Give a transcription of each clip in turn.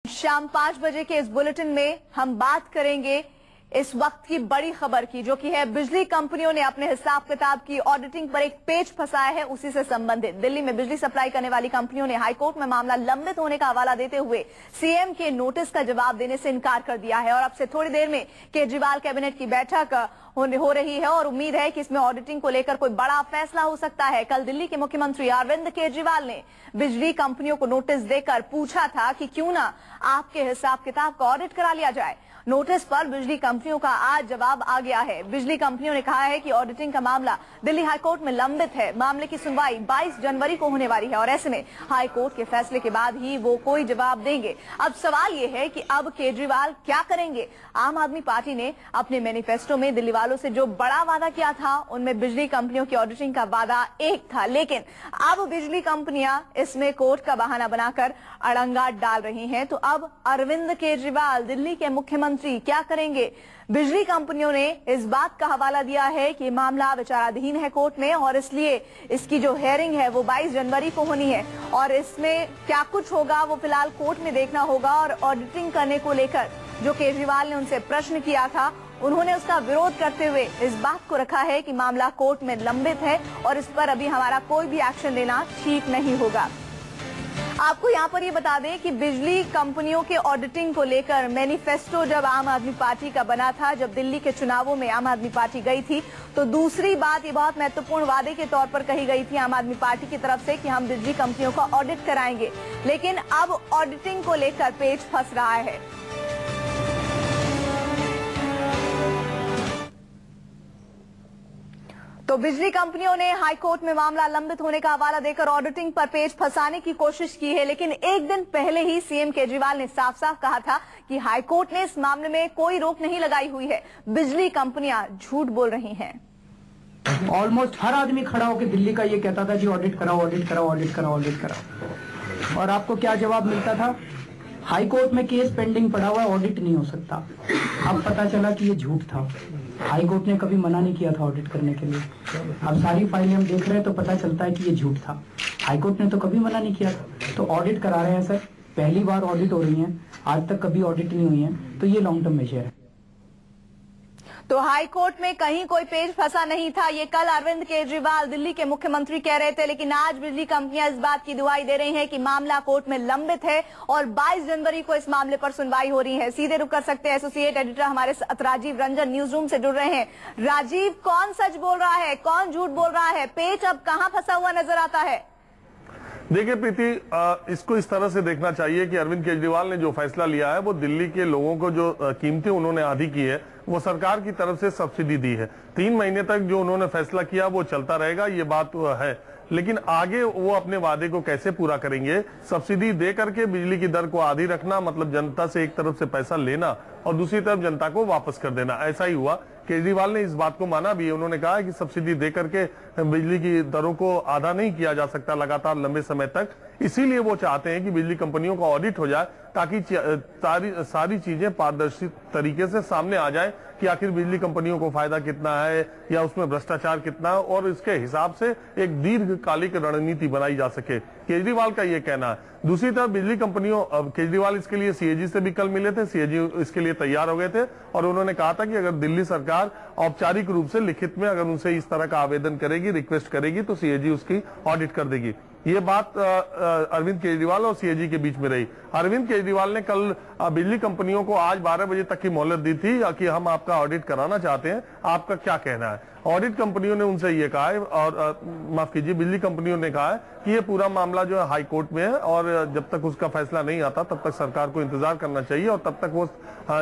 शाम 5 बजे के इस बुलेटिन में हम बात करेंगे इस वक्त की बड़ी खबर की, जो कि है बिजली कंपनियों ने अपने हिसाब किताब की ऑडिटिंग पर एक पेच फंसाया है। उसी से संबंधित दिल्ली में बिजली सप्लाई करने वाली कंपनियों ने हाईकोर्ट में मामला लंबित होने का हवाला देते हुए सीएम के नोटिस का जवाब देने से इनकार कर दिया है। और अब से थोड़ी देर में केजरीवाल कैबिनेट की बैठक हो रही है और उम्मीद है कि इसमें ऑडिटिंग को लेकर कोई बड़ा फैसला हो सकता है। कल दिल्ली के मुख्यमंत्री अरविंद केजरीवाल ने बिजली कंपनियों को नोटिस देकर पूछा था कि क्यों ना आपके हिसाब किताब का ऑडिट करा लिया जाए। नोटिस पर बिजली कंपनियों का आज जवाब आ गया है। बिजली कंपनियों ने कहा है कि ऑडिटिंग का मामला दिल्ली हाईकोर्ट में लंबित है। मामले की सुनवाई 22 जनवरी को होने वाली है और ऐसे में हाईकोर्ट के फैसले के बाद ही वो कोई जवाब देंगे। अब सवाल ये है कि अब केजरीवाल क्या करेंगे। आम आदमी पार्टी ने अपने मैनिफेस्टो में दिल्ली वालों से जो बड़ा वादा किया था उनमें बिजली कंपनियों की ऑडिटिंग का वादा एक था, लेकिन अब बिजली कंपनियां इसमें कोर्ट का बहाना बनाकर अड़ंगा डाल रही हैं। तो अब अरविंद केजरीवाल दिल्ली के मुख्यमंत्री क्या करेंगे। बिजली कंपनियों ने इस बात का हवाला दिया है कि मामला विचाराधीन है कोर्ट में और इसलिए इसकी जो हेयरिंग है वो 22 जनवरी को होनी है और इसमें क्या कुछ होगा वो फिलहाल कोर्ट में देखना होगा। और ऑडिटिंग करने को लेकर जो केजरीवाल ने उनसे प्रश्न किया था, उन्होंने उसका विरोध करते हुए इस बात को रखा है कि मामला कोर्ट में लंबित है और इस पर अभी हमारा कोई भी एक्शन लेना ठीक नहीं होगा। आपको यहाँ पर ये बता दें कि बिजली कंपनियों के ऑडिटिंग को लेकर मैनिफेस्टो जब आम आदमी पार्टी का बना था, जब दिल्ली के चुनावों में आम आदमी पार्टी गई थी, तो दूसरी बात ये बहुत महत्वपूर्ण वादे के तौर पर कही गई थी आम आदमी पार्टी की तरफ से कि हम बिजली कंपनियों का ऑडिट कराएंगे। लेकिन अब ऑडिटिंग को लेकर पेच फंस रहा है। तो बिजली कंपनियों ने हाईकोर्ट में मामला लंबित होने का हवाला देकर ऑडिटिंग पर पेच फंसाने की कोशिश की है, लेकिन एक दिन पहले ही सीएम केजरीवाल ने साफ साफ कहा था कि हाईकोर्ट ने इस मामले में कोई रोक नहीं लगाई हुई है। बिजली कंपनियां झूठ बोल रही हैं। ऑलमोस्ट हर आदमी खड़ा होकर दिल्ली का ये कहता था कि ऑडिट कराओ, ऑडिट कराओ, ऑडिट कराओ, ऑडिट कराओ। और आपको क्या जवाब मिलता था? हाईकोर्ट में केस पेंडिंग पड़ा हुआ, ऑडिट नहीं हो सकता। अब पता चला कि ये झूठ था। हाईकोर्ट ने कभी मना नहीं किया था ऑडिट करने के लिए। अब सारी फाइलें हम देख रहे हैं तो पता चलता है कि ये झूठ था। हाईकोर्ट ने तो कभी मना नहीं किया था। तो ऑडिट करा रहे हैं सर, पहली बार ऑडिट हो रही है, आज तक कभी ऑडिट नहीं हुई है, तो ये लॉन्ग टर्म मेजर है। तो हाईकोर्ट में कहीं कोई पेच फंसा नहीं था, ये कल अरविंद केजरीवाल दिल्ली के मुख्यमंत्री कह रहे थे, लेकिन आज बिजली कंपनियां इस बात की दुहाई दे रही हैं कि मामला कोर्ट में लंबित है और 22 जनवरी को इस मामले पर सुनवाई हो रही है। सीधे रुक कर सकते हैं एसोसिएट एडिटर हमारे साथ राजीव रंजन न्यूज रूम से जुड़ रहे हैं। राजीव, कौन सच बोल रहा है, कौन झूठ बोल रहा है? पेच अब कहाँ फंसा हुआ नजर आता है? देखिए प्रीति, इसको इस तरह से देखना चाहिए कि अरविंद केजरीवाल ने जो फैसला लिया है वो दिल्ली के लोगों को जो कीमतें उन्होंने आधी की है वो सरकार की तरफ से सब्सिडी दी है। 3 महीने तक जो उन्होंने फैसला किया वो चलता रहेगा, ये बात है। लेकिन आगे वो अपने वादे को कैसे पूरा करेंगे? सब्सिडी दे करके बिजली की दर को आधी रखना मतलब जनता से एक तरफ से पैसा लेना और दूसरी तरफ जनता को वापस कर देना, ऐसा ही हुआ। केजरीवाल ने इस बात को माना भी है। उन्होंने कहा कि सब्सिडी दे करके बिजली की दरों को आधा नहीं किया जा सकता लगातार लंबे समय तक, इसीलिए वो चाहते हैं कि बिजली कंपनियों का ऑडिट हो जाए ताकि सारी चीजें पारदर्शी तरीके से सामने आ जाए कि आखिर बिजली कंपनियों को फायदा कितना है या उसमें भ्रष्टाचार कितना है और इसके हिसाब से एक दीर्घकालिक रणनीति बनाई जा सके। केजरीवाल का ये कहना है। दूसरी तरफ बिजली कंपनियों, केजरीवाल इसके लिए सीएजी से भी कल मिले थे, सीएजी इसके लिए तैयार हो गए थे और उन्होंने कहा था कि अगर दिल्ली सरकार औपचारिक रूप से लिखित में अगर उनसे इस तरह का आवेदन करेगी, रिक्वेस्ट करेगी तो सीएजी उसकी ऑडिट कर देगी। ये बात अरविंद केजरीवाल और सीएजी के बीच में रही। अरविंद केजरीवाल ने कल बिजली कंपनियों को आज 12 बजे तक की मोहलत दी थी कि हम आपका ऑडिट कराना चाहते हैं, आपका क्या कहना है? ऑडिट कंपनियों ने उनसे ये कहा है और माफ कीजिए, बिजली कंपनियों ने कहा है कि ये पूरा मामला जो है हाई कोर्ट में है और जब तक उसका फैसला नहीं आता तब तक सरकार को इंतजार करना चाहिए और तब तक वो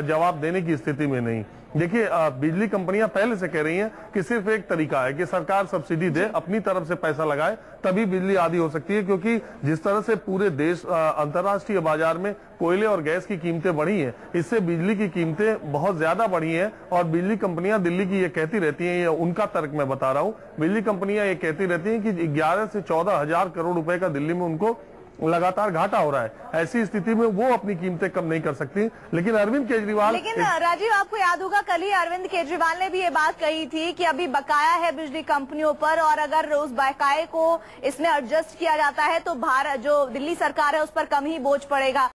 जवाब देने की स्थिति में नहीं। देखिए, बिजली कंपनियां पहले से कह रही हैं कि सिर्फ एक तरीका है कि सरकार सब्सिडी दे, अपनी तरफ से पैसा लगाए, तभी बिजली आधी हो सकती है। क्योंकि जिस तरह से पूरे देश अंतर्राष्ट्रीय बाजार में कोयले और गैस की कीमतें बढ़ी हैं, इससे बिजली की कीमतें बहुत ज्यादा बढ़ी हैं और बिजली कंपनियां दिल्ली की ये कहती रहती हैं, ये उनका तर्क मैं बता रहा हूं, बिजली कंपनियां ये कहती रहती हैं कि 11 से 14 हजार करोड़ रुपए का दिल्ली में उनको लगातार घाटा हो रहा है। ऐसी स्थिति में वो अपनी कीमतें कम नहीं कर सकती। लेकिन अरविंद केजरीवाल, लेकिन राजीव, आपको याद होगा कल ही अरविंद केजरीवाल ने भी ये बात कही थी कि अभी बकाया है बिजली कंपनियों पर और अगर उस बकाये को इसमें एडजस्ट किया जाता है तो भारत जो दिल्ली सरकार है उस पर कम ही बोझ पड़ेगा।